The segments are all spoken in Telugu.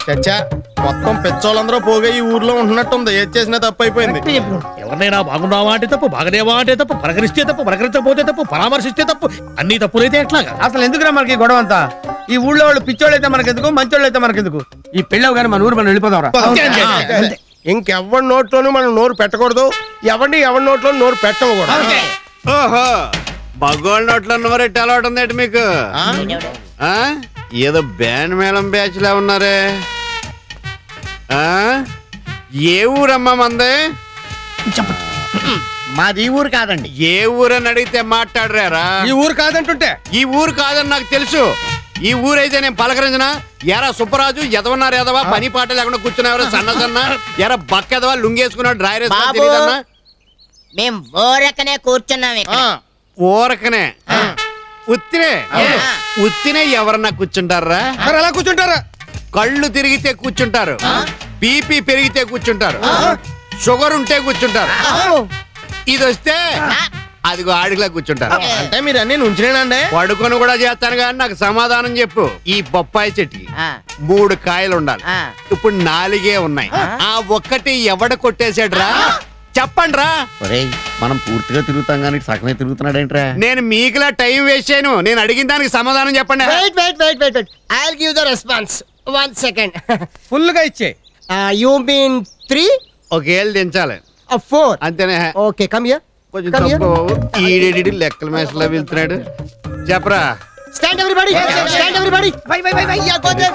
చచ్చా మొత్తం పెచ్చోళ్ళందరూ పోగా ఈ ఊర్లో ఉంటున్నట్టుంది. ఏది చేసినా తప్పు అయిపోయింది. ఎవరినైనా బాగున్నావా అంటే తప్పు, బాగలేవా అంటే తప్పు, పలకరిస్తే తప్పు, పలకరించకపోతే తప్పు, పరామర్శిస్తే తప్పు, అన్ని తప్పులైతే ఎట్లాగా? అసలు ఎందుకురా మనకి గొడవ అంతా? ఈ ఊళ్ళో వాళ్ళు పిచ్చోళ్ళు అయితే మనకెందుకు, మంచోళ్ళు అయితే మనకెందుకు? ఈ పెళ్ళవు కానీ మన ఊరు మనం వెళ్ళిపోదాం. ఇంకెవరి నోట్లోనూ మనం నోరు పెట్టకూడదు, ఎవరి నోట్లో నోరు పెట్టము కూడా. ఓహో, మగోళ్ళ నోట్లో నోరెట్టి అలవాటు ఉందేంటి మీకు? ఏదో బ్యాండ్ మేళం బ్యాచ్ లా ఉన్నారే. ఏ ఊరమ్మా మందే? మాది ఊరు కాదండి. ఏ ఊరని అడిగితే మాట్లాడరారా? ఈ ఊరు కాదంటుంటే ఈ ఊరు కాదని నాకు తెలుసు. ఈ ఊరైతే నేను పలకరించిన ఎరా సుబ్బరాజు ఎదవన్నారు, ఎదవా పని పాట లేకుండా కూర్చున్నావు సన్న ఎరా బక్క ఎదవా లుంగేసుకున్నాడు డ్రైవర్ తెలియదన్నా. మేము ఊరకనే కూర్చున్నాం. ఊరకనే ఉత్తినే ఎవరన్నా కూర్చుంటారా? అలా కూర్చుంటారా? కళ్ళు తిరిగితే కూర్చుంటారు, బీపీ పెరిగితే కూర్చుంటారు, షుగర్ ఉంటే కూర్చుంటారు. ఇది వస్తే అదిగో ఆడిలా కూర్చుంటారు. అంటే మీరు అన్ని నుంచినేనండి? పడుకొని కూడా చేస్తాను కానీ నాకు సమాధానం చెప్పు. ఈ బొప్పాయి చెట్టుకి 3 కాయలు ఉండాలి, ఇప్పుడు 4 ఉన్నాయి. ఆ ఒక్కటి ఎవడ కొట్టేసాడురా? చెప్పండి రా. మనం పూర్తిగా తిరుగుతాం కానీ సగమే తిరుగుతున్నాడేంట్రా? నేను మీకులా టైం వేస్ట్ చేయను. నేను అడిగిన దానికి సమాధానం చెప్పండి. I'll give the response. 1 second. Full గా ఇచ్చే. You mean 3? ఒకేళ్ళు దించాలి. 4. అంతేనే. Okay, come here. కొంచెం ఈడేడి లెక్కల మేసలా వెళ్తున్నాడు. చెప్పరా. Stand everybody. Stand everybody. Why? Yeah, go there.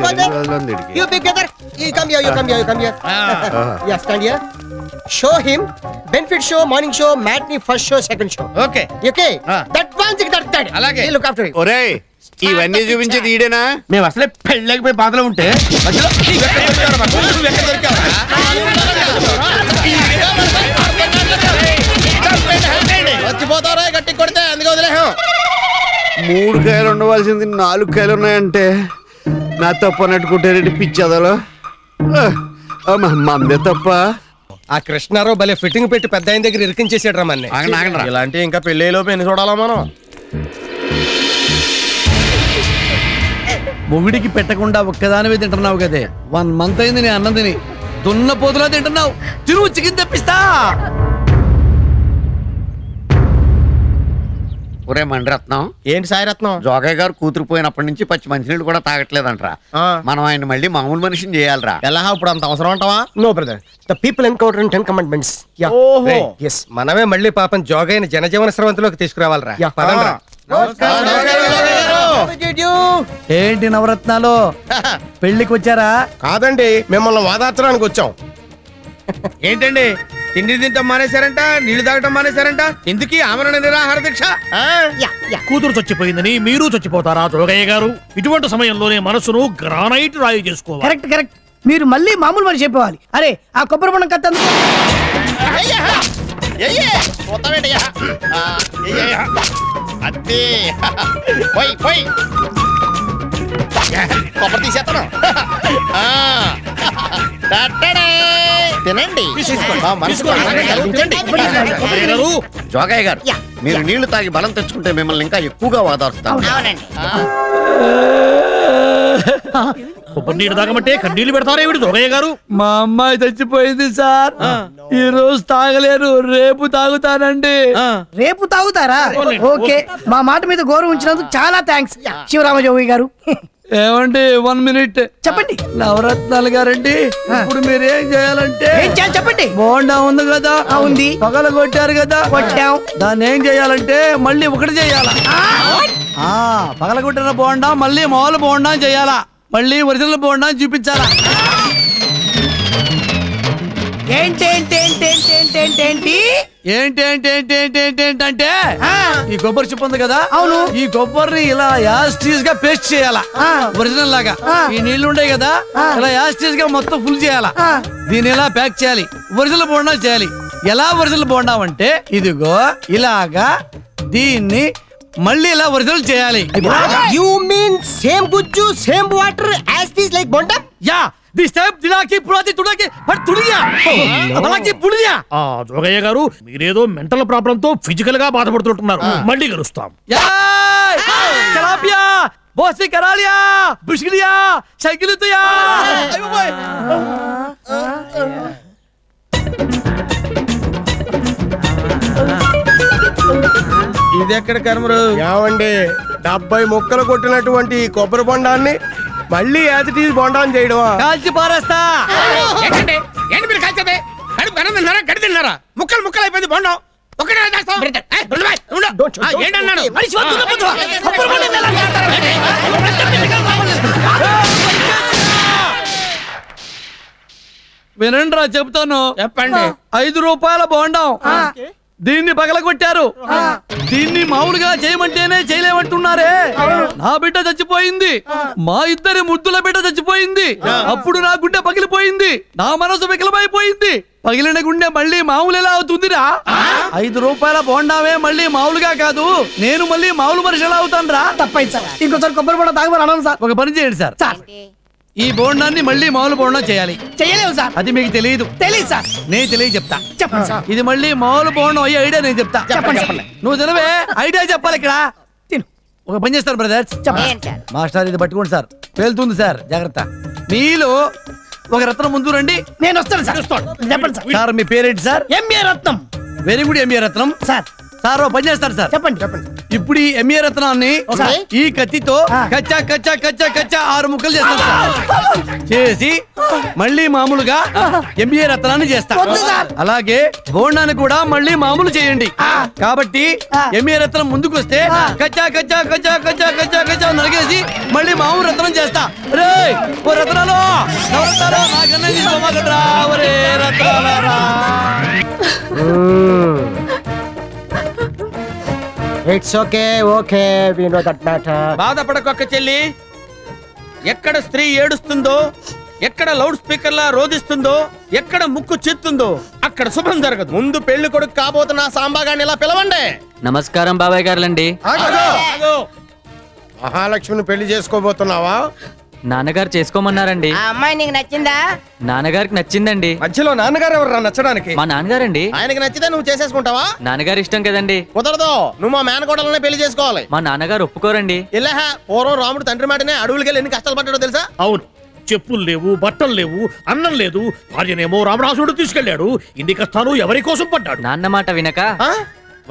You big brother. You come here. Yeah, stand here. Show him benefit show, morning show, matinee, first show, second show. Okay. That one thing that. Alage. Look after it. ఒరేయ్, ఇవన్నీ చూపించేది ఈడేనా? మేము అసలే పెళ్ళకపోయి బాధలో ఉంటే వచ్చిపోతారా గట్టి కొడితే అందుకే వదిలేహం. 3 కాయలు ఉండవలసింది 4 కాయలు ఉన్నాయంటే నా తప్పు అన్నట్టుకుంటారండి పిచ్చదలో. మందే తప్ప. ఆ కృష్ణారావు భలే ఫిట్టింగ్ పెట్టి పెద్ద ఆయన దగ్గర ఇరికించేసాడు రా మన్ని. ఇలాంటి ఇంకా పెళ్ళేలోపు ఎన్ని చూడాలా మనం? మొగుడికి పెట్టకుండా ఒక్కదానివే తింటున్నావు కదే. 1 month అయింది నీ అన్నం తిని. దున్న పోతులా తింటున్నావు. తిరుగు చికెన్ తెప్పిస్తా. ఒరే మండరత్నం. ఏంటి సాయిరత్నం? జోగయ్య గారు కూతురు పోయినప్పటి నుంచి పచ్చి మంచినీళ్ళు కూడా తాగట్లేదంటరా. మనం ఆయన మళ్ళీ మామూలు మనిషిని చేయాలరా. ఎలా ఇప్పుడు అంత అవసరం అంటావా? No brother. The people encounter in 10 commandments. Yeah. Yes. మనమే మళ్ళీ పాపం జోగయ్యని జనజీవన స్రవంతిలోకి తీసుకురావాలరా. పదండ్రా. ఏంటి నవరత్నాలు పెళ్లికి వచ్చారా? కాదండి, మిమ్మల్ని వాదార్చడానికి వచ్చాం. ఏంటండి తిండి తింటాం మానేశారంట, నీళ్లు తాగటం మానేశారంట, ఎందుకు ఆమరణ నిరాహార దీక్ష? కూతురు చచ్చిపోయిందని మీరు చచ్చిపోతారా జోగయ్య గారు? ఇటువంటి సమయంలోనే మనసును గ్రానైట్ రాయి చేసుకోవాలి. Correct correct. మీరు మళ్ళీ మామూలు మనిషి చెప్పవాలి. అరే ఆ కొబ్బరి బొండం కత్త కొబ్బరి తీసేస్తాను. తినండి. జోగయ్య గారు, మీరు నీళ్లు తాగి బలం తెచ్చుకుంటే మిమ్మల్ని ఇంకా ఎక్కువగా వాదారుస్తాను. కొబ్బరి నీళ్ళు తాగమంటే కన్నీళ్లు పెడతారా ఏమిటి జోగయ్య గారు? మా అమ్మాయి చచ్చిపోయింది సార్. ఈ రోజు తాగలేరు, రేపు తాగుతానండి. రేపు తాగుతారా? ఓకే, మా మాట మీద గౌరవం ఉంచినందుకు చాలా థ్యాంక్స్ శివరామజోగి గారు. ఏమండి 1 minute చెప్పండి. నవరత్నాలు గారండి, ఇప్పుడు మీరు ఏం చేయాలంటే చెప్పండి. బోండా ఉంది కదా, ఉంది. పగల కొట్టారు కదా, కొట్టాం. దాన్ని ఏం చేయాలంటే మళ్ళీ ఒకటి చేయాలా. పగల కొట్టిన బోండా మళ్ళీ మామూలు బోండా చేయాలా, మళ్ళీ ఒరిజినల్ బోండా చూపించాలా. ఏంటంటే ఈ కొబ్బరి చిప్ప ఉంది కదా, అవును, ఈ కొబ్బరిని ఇలా యాస్టీస్ గా పేస్ట్ చేయాలా ఒరిజినల్ లాగా. ఈ నీళ్లు ఉంటాయి కదా, ఇలా యాస్టీస్ గా మొత్తం ఫుల్ చేయాలా. దీన్ని ఇలా ప్యాక్ చేయాలి, ఒరిజినల్ బోండా చేయాలి. ఎలా ఒరిజినల్ బోండా అంటే ఇదిగో ఇలాగా దీన్ని మళ్ళీ ఇలా ఒరిజినల్ చేయాలి. You mean same గుజ్జు same water as this like bonda? Yeah, this type దిలాకి పురాతి తుడకి బట్ తుడియా అలాకి పుడియా. జోగయ్య గారు, మీరేదో మెంటల్ ప్రాబ్లం తో ఫిజికల్ గా బాధపడుతుంటున్నారు. మళ్ళీ కలుస్తాం. చలాపియా బోసి కరాలియా బిస్కిలియా సైకిల్ తుయా. ఇది ఎక్కడ కర్మరు? ఏమండి 70 ముక్కలు కొట్టినటువంటి కొబ్బరి బొండాన్ని మళ్ళీ యాజిటీ బొండాన్ని చేయడమా? కాల్చి పారేస్తా. ఏంటండి ఏంటి మీరు కాల్చేది? కడుపు కన్నం తిన్నారా గడి తిన్నారా? ముక్కలు ముక్కలు అయిపోయింది బొండం ఒకటే చేస్తాం. ఏంటన్నాడు? వినండిరా చెప్తాను. చెప్పండి. 5 రూపాయల బోండం దీన్ని పగలగొట్టారు. దీన్ని మామూలుగా చేయమంటేనే చేయలేమంటున్నారే. నా బిడ్డ చచ్చిపోయింది, మా ఇద్దరి ముద్దుల బిడ్డ చచ్చిపోయింది. అప్పుడు నా గుండె పగిలిపోయింది, నా మనసు వికలమైపోయింది. పగిలిన గుండె మళ్ళీ మామూలు ఎలా అవుతుందిరా? 5 రూపాయల బోండామే మళ్ళీ మామూలుగా కాదు, నేను మళ్ళీ మామూలు మనిషి ఎలా అవుతాను రా? తప్పైంది సార్, ఇంకోసారి కొబ్బరి బొండ తాగమని అన్నాను సార్. ఒక పని చేయండి సార్, ఈ బోండాన్ని మళ్ళీ మామూలు బోండం చేయాలి. చేయలేవు సార్. అది మీకు తెలియదు. తెలియదు సార్. నేను తెలియ చెప్తా. చెప్పండి సార్. ఇది మళ్ళీ మామూలు బోండం అయ్యే ఐడియా నేను చెప్తా. చెప్పండి. నువ్వు తినవే, ఐడియా చెప్పాలి ఇక్కడ. తిను. ఒక పని చేస్తారు బ్రదర్స్. మాస్టర్ ఇది పట్టుకోండి సార్, పేలుతుంది సార్, జాగ్రత్త. మీలో ఒక రత్నం ముందు రండి. నేను వస్తాను సార్. చెప్పండి సార్. సార్ మీ పేరేంటి సార్? ఎంఏ రత్నం. వెరీ గుడ్ ఎంఏ రత్నం. సార్ సార్ పని చేస్తారు సార్. చెప్పండి. చెప్పండి. ఇప్పుడు ఈ ఎంఏ రత్నాన్ని ఈ కత్తితో కచ్చా కచ్చా కచ్చా కచ్చా 6 ముక్కలు చేస్తాను సార్. చేసి మళ్ళీ మామూలుగా ఎంఏ రత్నాన్ని చేస్తా. అలాగే బోండాన్ని కూడా మళ్ళీ మామూలు చేయండి. కాబట్టి ఎంఏ రత్నం ముందుకు వస్తే కచ్చా కచ్చా కచ్చా కచ్చా కచ్చా కచ్చా నరిగేసి మళ్ళీ మామూలు రత్నం చేస్తా. రే ఓ రత్నాలు నవరత్నాలు నాకన్నా తీసుకోమాకట్రా. ఒరే రత్నాలరా. It's okay okay we know that matter. బాధపడకొక్క చెల్లి. ఎక్కడ స్త్రీ ఏడుస్తుందో, ఎక్కడ లౌడ్ స్పీకర్ లా రోధిస్తుందో, ఎక్కడ ముక్కు చిత్తుందో అక్కడ శుభం జరగదు. ముందు పెళ్లి కొడుకు కాబోతున్న సాంబాగాన్ని ఇలా పిలవండి. నమస్కారం బాబాయ్ గారులండి. మహాలక్ష్మిని పెళ్లి చేసుకోబోతున్నావా? నాన్నగారు చేసుకోమన్నారండి. ఆ అమ్మాయి నీకు నచ్చిందా? నాన్నగారికి నచ్చిందండి. మధ్యలో నాన్నగారు ఎవరు నచ్చడానికి? మా నాన్నగారండి. ఆయనకి నచ్చితే నువ్వు చేసేసుకుంటావా? నాన్నగారు ఇష్టం కదండి. కుదరదు, నువ్వు మా మేనకోడలనే పెళ్లి చేసుకోవాలి. మా నాన్నగారు ఒప్పుకోరండి. ఇలా పూర్వం రాముడు తండ్రి మాటనే అడవులకెళ్ళి ఎన్ని కష్టాలు పడ్డాడో తెలుసా? అవును, చెప్పులు లేవు, బట్టలు లేవు, అన్నం లేదు. భార్యనేమో రామరాసుడు తీసుకెళ్లాడు. ఇన్ని కష్టాలు ఎవరి కోసం పడ్డాడు? నాన్న మాట వినక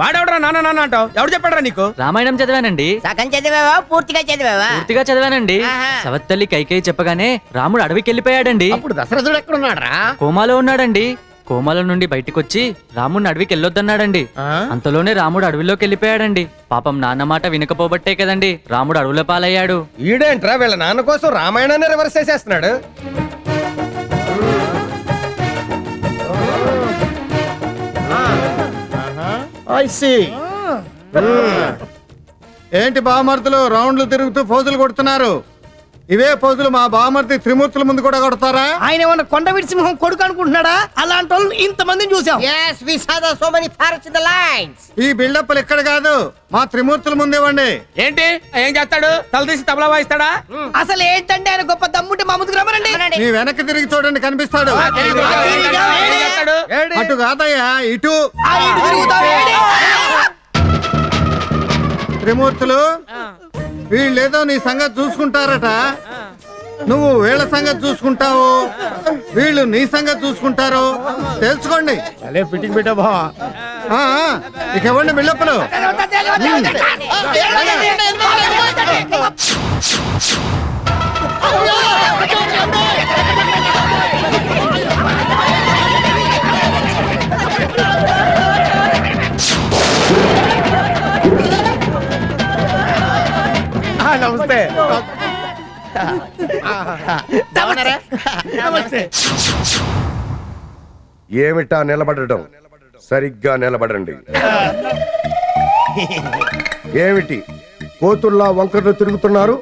వాడెవడరా నాన్న నాన్న అంటావు? ఎవడు చెప్పాడరా నీకు? రామాయణం చదివానండి. సగం చదివావా పూర్తిగా చదివావా? పూర్తిగా చదివానండి. సవత్తల్లి కైకేయి చెప్పగానే రాముడు అడవికి వెళ్ళిపోయాడండి. అప్పుడు దశరథుడు ఎక్కడున్నాడు? కోమాలో ఉన్నాడండి. కోమాలో నుండి బయటికొచ్చి రాముడిని అడవికి వెళ్ళొద్దన్నాడండి. అంతలోనే రాముడు అడవిలోకి వెళ్ళిపోయాడండి. పాపం నాన్న మాట వినకపోబట్టే కదండి రాముడు అడవుల పాలయ్యాడు. ఈడేంట్రా వీళ్ళ నాన్న కోసం రామాయణాన్ని రివర్స్ చేసేస్తున్నాడు. ఏంటి బామర్దులు రౌండ్లు తిరుగుతూ ఫోజులు కొడుతున్నారు? ఇవే పోజులు మా బామర్ది త్రిమూర్తుల ముందు కూడా కొడతారా? ఆయన ఏమన్నా కొండవీటి సింహం కొడుకు అనుకుంటున్నాడా? అలాంటి వాళ్ళు ఇంతమందిని చూసాం. Yes, we saw so many parrots in the lines. ఈ బిల్డప్లు ఇక్కడ కాదు, మా త్రిమూర్తుల ముందేవండి. ఏంటి ఏం చేస్తాడు? తల తీసి తబలా వాయిస్తాడా? అసలు ఏంటంటే ఆయన గొప్ప దమ్ముంటే మా ముందుకు రమ్మనండి. నీ వెనక్కి తిరిగి చూడండి, కనిపిస్తాడు. అటు కాదయ్యా, ఇటు. త్రిమూర్తులు వీళ్ళేదో నీ సంగతి చూసుకుంటారట. నువ్వు వీళ్ళ సంగతి చూసుకుంటావు, వీళ్ళు నీ సంగతి చూసుకుంటారు. తెలుసుకోండి. అదే ఫిట్టింగ్ పెట్టా బావా. ఇక ఇవ్వండి బిల్డప్పులు. నమస్తే. ఏమిటా నిలబడటం? సరిగ్గా నిలబడండి. ఏమిటి కోతుల్లా వంకర్లు తిరుగుతున్నారు?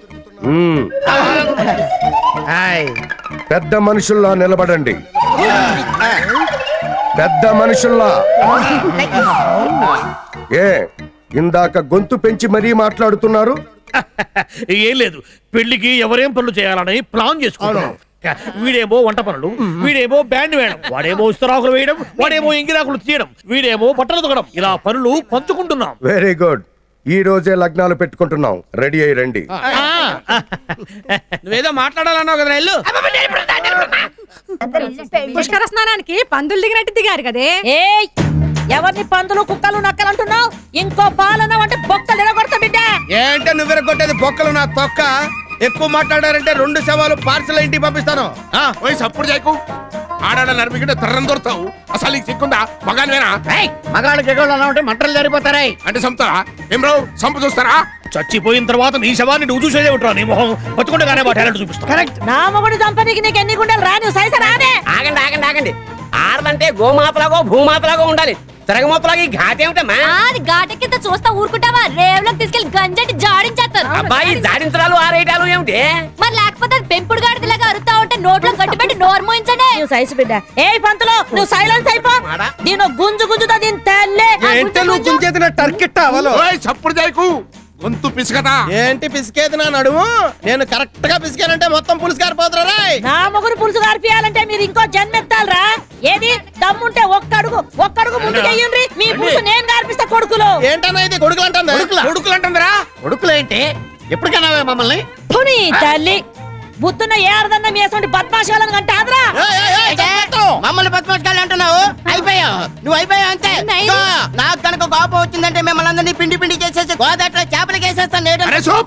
పెద్ద మనుషుల్లా నిలబడండి. పెద్ద మనుషుల్లా. ఏ ఇందాక గొంతు పెంచి మరీ మాట్లాడుతున్నారు? ఏం లేదు, పెళ్లికి ఎవరేం పనులు చేయాలని ప్లాన్ చేసుకున్నాం. వీడేమో వంట పనులు, వీడేమో బ్యాండ్ వేయడం, వాడేమో ఇస్తరాకులు వేయడం, వాడేమో ఇంగిరాకులు తీయడం, వీడేమో బట్టలు తొగడం. ఇలా పనులు పంచుకుంటున్నాం. Very good. ఈ రోజే లగ్నాలు పెట్టుకుంటున్నాం. రెడీ అయ్యి రండి. నువ్వేదో మాట్లాడాలన్నావు కదా, ఇల్లు. పుష్కర స్నానానికి పందులు దిగినట్టు దిగారు కదే. ఎవరిని పందులు కుక్కలు నక్కలు అంటున్నావు? ఇంకో పాలన అంటే బొక్కలు ఎరగొడతా బిడ్డ. ఏంటే నువ్వు ఎరగొట్టేది బొక్కలు నా తొక్క. ఎక్కువ మాట్లాడారంటే 2 శవాలు పార్సల్ ఇంటికి పంపిస్తాను. వయసు అప్పుడు చేయకు. ఆడాడ నడిపికిటే తర్రం దొరుకుతావు. అసలు నీకు సిక్కుందా? మగానివేనా? మగాళ్ళకి ఎగోళ్ళు అలా ఉంటే మంటలు జరిపోతారాయి అంటే చంపుతారా? ఏం రావు సంపు చూస్తారా? చచ్చిపోయిన తర్వాత నీ శవాన్ని నువ్వు చూసేదే ఉంటా. నీ మొహం పట్టుకుంటేగానే మా టాలెంట్ చూపిస్తా. కరెక్ట్. నా మొగుడు చంపనీకి నీకు ఎన్ని గుండెలు రా? నువ్వు సైజు రానే. ఆగండి ఆగండి ఆగండి. ఆడదంటే గోమాతలాగో భూమాతలాగో ఉండాలి. తిరగమూతలాగా ఈ ఘాటేమిటమ్మా? అది ఘాటెక్కితే చూస్తా ఊరుకుంటావా? రేవులోకి తీసుకెళ్లి గంజటి జాడించేస్తారు. అబ్బాయి జాడించడాలు ఆరేయడాలు ఏమిటి? మరి లేకపోతే అది పెంపుడు గాడిదలాగా అరుతా ఉంటే నోట్లో గట్టి పెట్టి నోరు మోయించండి. నువ్వు సైజు బిడ్డ. ఏ పంతులు నువ్వు సైలెన్స్ అయిపో. దీని గుంజు గుంజుతా దీని తల్లే. ఏంటే నువ్వు గుంజేది టర్కెట్ అవలో. చప్పుడు చేయకు. గొంతు పిసుకదా? ఏంటి పిసికేది నా నడుము? నేను కరెక్ట్ గా పిసికానంటే మొత్తం పులుసు గారిపోతారా? నా మొగుడు పులుసు గారిపియాలంటే మీరు ఇంకో జన్మెత్తాలరా? ఏది దమ్ముంటే ఒక్కడుగు ముందు చెయ్యండి. మీ పులుసు నేను గారిపిస్తా. కొడుకులు ఏంటన్నా ఇది? కొడుకులు అంటుందా? కొడుకులు అంటుందిరా? కొడుకులేంటి? ఎప్పటికైనా మమ్మల్ని పుని తల్లి బుద్ధున్న ఏ అర్థన్న మీ అసలు బద్మాషాలను కంటే ఆదరా. మమ్మల్ని బతుమాసుకాలు అంటున్నావు? అయిపోయావు. నువ్వు అయిపోయావు అంతే. నాకు కనుక కోపం వచ్చిందంటే మిమ్మల్ని అందరినీ పిండి పిండి చేసేసి గోదాట్లో చేపలకి వేసేస్తాను.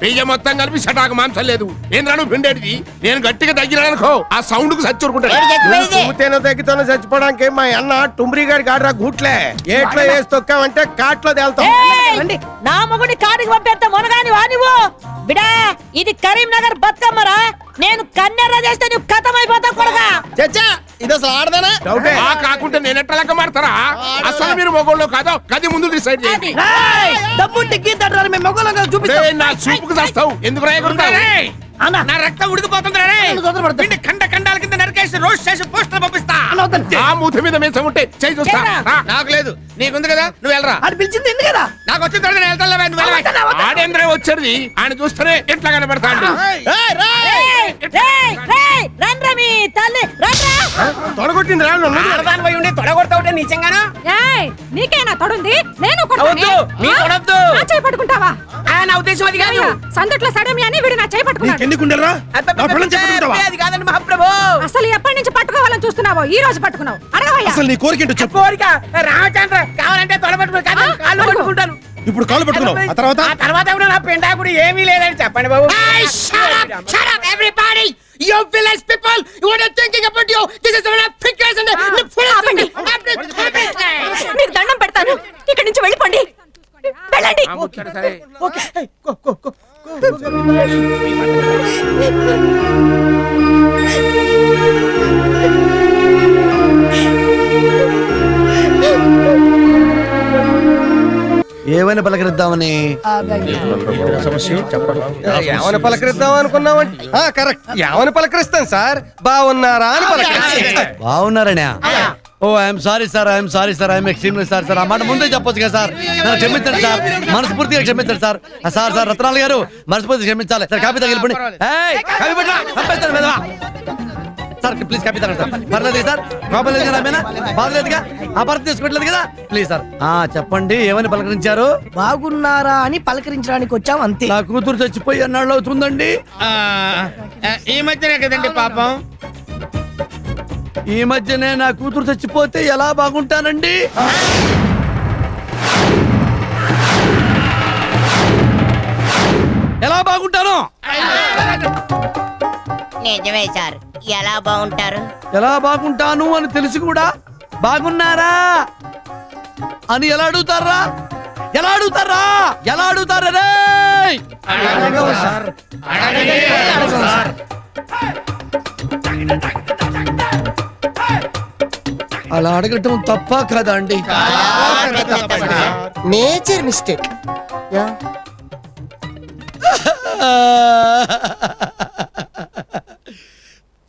బియ్యం మొత్తం కలిపి సటాకు మాంసం లేదు. ఏంద్రాను పిండేటిది? నేను గట్టిగా తగ్గినానుకో ఆ సౌండ్ కు చచ్చిపోతాను. తగ్గితోనే చచ్చిపోవడానికి మా అన్న టుమ్రీ గారి గాడ్రా గూట్లే. ఏట్లో వేసి తొక్కామంటే కాట్లో తేల్తాం. నా మొగుడి కాడికి పంపేస్తా మొనగాని వానివో బిడా. ఇది కరీంనగర్ బతుకమ్మరా. నేను కన్నెర్ర చేస్తే నువ్వు కథమైపోతావు కొడగా. చచ్చా ఇది అసలు ఆడదానా? కాకుంటే నేను ఎట్లా లెక్క మాడతారా? అసలు మీరు మొగోళ్ళు కాదో గది ముందు డిసైడ్ చేయండి. నా చూపుకు చేస్తావు ఎందుకు రాయకూడతావు? నా రక్తం ఉడికిపోతుంది. ఖండ ఖండాల కింద నరికేసి రోస్ట్ చేసి పోస్టర్ పంపిస్తా. ఆ మూతి మీద మీసం ఉంటే చేయి చూస్తా. నాకు లేదు, నీకుంది కదా, నువ్వు వెళ్ళరా. అది పిలిచింది ఎందు కదా? నాకు వచ్చిన తర్వాత నేను వెళ్తాను. ఆడేంద్ర వచ్చేది ఆయన చూస్తేనే ఎట్లా కనబడతాడు. తొడగొట్టింది ఆడదాని ఉండి తొడగొడతా ఉంటే నిజంగానా? నీకేనా తొడుంది? నేను పట్టుకుంటావా? నా ఉద్దేశం అది కాదు. సందట్లో సడమి అని వీడు నా చేయి పట్టుకున్నాడు. అది కాదండి మహాప్రభు. అసలు ఎప్పటి నుంచి పట్టుకోవాలని చూస్తున్నావో ఈ రోజు పట్టుకున్నావు. అడగవయ్యా. అసలు నీ కోరిక ఏంటో చెప్పు. కోరిక రామచంద్ర కావాలంటే తొడబట్టుకుని కాళ్ళు పట్టుకుంటాను. ఇప్పుడు కాళ్ళు పట్టుకున్నావు. ఆ తర్వాత కూడా నా పెండాకుడు ఏమీ లేదని చెప్పండి బాబు. You village people, what are thinking about you? This is one of figures and మీకు దండం పెడతాను. ఇక్కడి నుంచి వెళ్ళిపోండి. వెళ్ళండి. ఏమైనా పలకరిద్దామని ఏమని పలకరిద్దాం అనుకున్నామంటే కరెక్ట్. ఏమని పలకరిస్తాను సార్? బాగున్నారా అని పలకరిస్తాను. బాగున్నారనే? Oh I'm sorry sir, I'm sorry sir, I'm extremely sorry sir. ఆ మాట ముందే చెప్పొచ్చు కదా సార్. నన్ను క్షమించండి సార్, మనస్ఫూర్తిగా క్షమించండి సార్. సార్ సార్ రత్నాల గారు మనస్ఫూర్తిగా క్షమించాలి సార్. కాపీ తగిలిపోండి. కాపీ పెట్టరా చంపేస్తాను కదా సార్. ప్లీజ్ కాపీ తగ్గండి సార్. పర్లేదు సార్, కోపం లేదు కదా? ఆమెనా బాగలేదుగా? అపార్థం తీసుకోవట్లేదు కదా? Please sir. చెప్పండి ఏమని పలకరించారు? బాగున్నారా అని పలకరించడానికి వచ్చాం అంతే. నా కూతురు చచ్చిపోయి అన్నాళ్ళు అవుతుందండి. ఈ మధ్యనే కదండి పాపం. ఈ మధ్యనే నా కూతురు చచ్చిపోతే ఎలా బాగుంటానండి? ఎలా బాగుంటాను? నిజమే సార్. ఎలా బాగుంటారు? ఎలా బాగుంటాను అని తెలిసి కూడా బాగున్నారా అని ఎలా అడుగుతారా? ఎలా అడుగుతారా? ఎలా అడుగుతారా? అలా అడగటం తప్ప కదా అండి? Major mistake.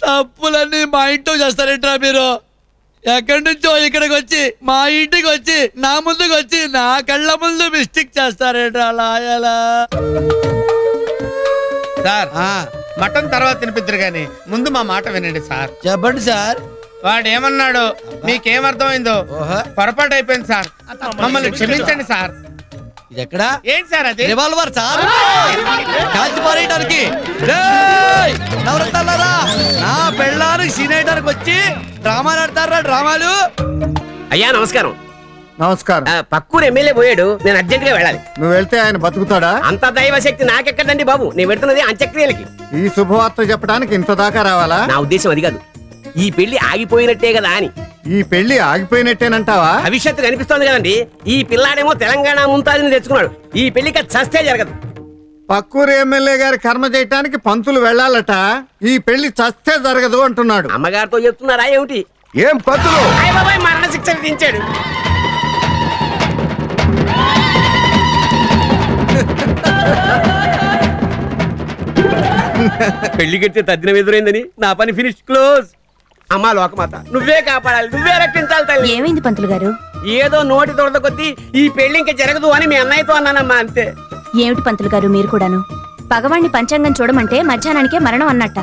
తప్పులన్నీ మా ఇంట్లో చేస్తారేంట్రా మీరు? ఎక్కడి నుంచో ఇక్కడికి వచ్చి మా ఇంటికి వచ్చి నా ముందుకు వచ్చి నా కళ్ళ ముందు మిస్టేక్ చేస్తారేంట్రా? లాయలా సార్, మటన్ తర్వాత తినిపిద్దరు గాని ముందు మా మాట వినండి సార్. చెప్పండి సార్. వాడు ఏమన్నాడు మీకేమర్థమైందో? పొరపాటు అయిపోయింది సార్, మమ్మల్ని క్షమించండి సార్. ఎక్కడ ఏంటి సార్ అది? రివాల్వర్ సార్, కాల్చి పారేయడానికి. నవరత్నాలారా, నా పెళ్ళానికి సీనేయడానికి వచ్చి డ్రామాలు ఆడతారా? డ్రామాలు. అయ్యా నమస్కారం. నమస్కారం. పక్కూరు ఎమ్మెల్యే పోయాడు, నేను అర్జెంట్ గా వెళ్ళాలి. నువ్వు వెళ్తే ఆయన బతుకుతాడా? అంత దైవ శక్తి నాకెక్కడండి బాబు, నేను పెడుతున్నది అంత్యక్రియలకి. ఈ శుభవార్త చెప్పడానికి ఇంత దాకా రావాలా? నా ఉద్దేశం అది కాదు, ఈ పెళ్లి ఆగిపోయినట్టే కదా అని. ఈ పెళ్లి ఆగిపోయినట్టేనంటావా? భవిష్యత్తు కనిపిస్తోంది కదండి. ఈ పిల్లాడేమో తెలంగాణ ముంతాజిని తెచ్చుకున్నాడు, ఈ పెళ్లికి చస్తే జరగదు. పక్కూరు ఎమ్మెల్యే గారి కర్మ చేయటానికి పంతులు వెళ్ళాలట, ఈ పెళ్లి చస్తే జరగదు అంటున్నాడు. అమ్మగారితో చెప్తున్నారా ఏమిటి? ఏం పంతులు? మరణ శిక్ష విధించాడు. పెళ్లి కడితే తద్దినం ఎదురైందని నా పని ఫినిష్ క్లోజ్. అమ్మా లోకమాత, నువ్వే కాపాడాలి, నువ్వే రక్షించాలి తల్లి. ఏమైంది పంతులు గారు? ఏదో నోటి తొడద కొద్దీ ఈ పెళ్లి ఇంకా జరగదు అని మీ అన్నయ్యతో అన్నానమ్మా, అంతే. ఏమిటి పంతులు గారు మీరు కూడాను? పగవాణ్ణి పంచాంగం చూడమంటే మధ్యాహ్నానికే మరణం అన్నట్ట.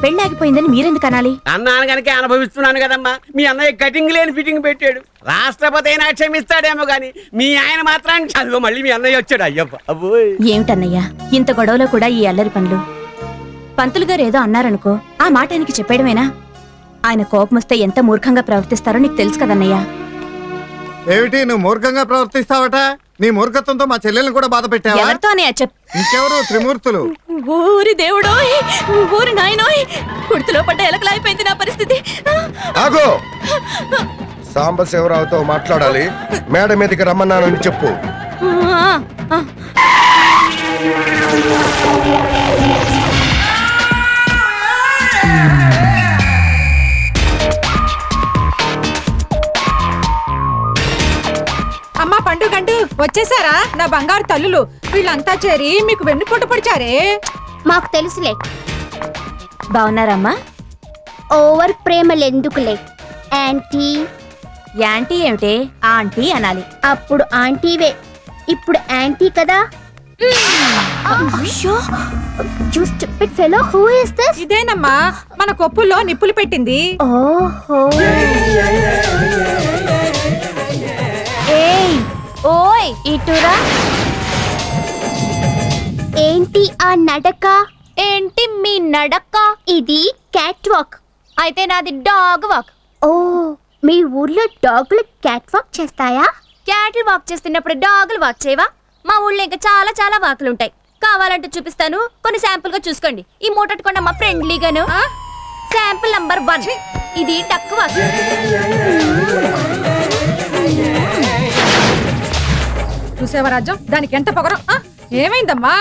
పెళ్లి ఆగిపోయిందని మీరెందుకు అనాలి? అన్నాను కనుక అనుభవిస్తున్నాను కదమ్మా. మీ అన్నయ్య కటింగ్ లేని ఫిట్టింగ్ పెట్టాడు. రాష్ట్రపతి అయినా క్షమిస్తాడేమో గాని మీ ఆయన మాత్రం అదిగో మళ్ళీ మీ అన్నయ్య వచ్చాడు. అయ్యప్ప అబ్బోయ్. ఏమిటన్నయ్యా ఇంత గొడవలో కూడా ఈ అల్లరి పనులు? పంతులు గారు ఏదో అన్నారనుకో, ఆ మాట ఆయనకి చెప్పేయడమేనా? ఆయన కోపం వస్తే ఎంత మూర్ఖంగా ప్రవర్తిస్తారో నీకు తెలుసు కదన్నయ్యా. ఏమిటి నువ్వు మూర్ఖంగా ప్రవర్తిస్తావట? నీ మూర్ఖత్వంతో మా చెల్లెల్ని కూడా బాధ పెట్టావా? ఎవరితో అన్నయ్య ఇంకెవరు? త్రిమూర్తులు. ఊరి దేవుడోయ్, ఊరి నాయనోయ్, కుర్తులో పడ్డ ఎలకలా అయిపోయింది నా పరిస్థితి. ఆగో, సాంబశివరావుతో మాట్లాడాలి, మేడ మీదకి రమ్మన్నానని చెప్పు. అమ్మా పండుగంటూ వచ్చేసారా నా బంగారు తల్లులు? వీళ్ళంతా చేరి మీకు వెన్నుపోటు పొడిచారే. మాకు తెలుసులే. బాగున్నారమ్మా? ఓవర్ ప్రేమలెందుకులే యాంటీ. యాంటీ ఏమిటే? ఆంటీ అనాలి. అప్పుడు ఆంటీవే, ఇప్పుడు యాంటీ కదా. ఇదేనమ్మా మన కొప్పుల్లో నిప్పులు పెట్టింది. ఓహో. ఏయ్ ఓయ్ ఇటురా. ఏంటి ఆ నడక? ఏంటి మీ నడక? ఇది క్యాట్ వాక్. అయితే నాది డాగ్ వాక్. ఓ, మీ ఊర్లో డాగులు క్యాట్ వాక్ చేస్తాయా? క్యాట్లు వాక్ చేస్తున్నప్పుడు డాగులు వాక్ చేయవా? మా ఊళ్ళో ఇంకా చాలా చాలా వాకులు ఉంటాయి. కావాలంటే చూపిస్తాను, కొన్ని శాంపుల్ గా చూసుకోండి. ఈ మూటట్టుకోండి అమ్మా, ఫ్రెండ్లీగాను. శాంపుల్ నంబర్ 1 ఇది డక్ వాక్. చూసేవా రాజ్యం, దానికి ఎంత పొగరం. ఏమైందమ్మా?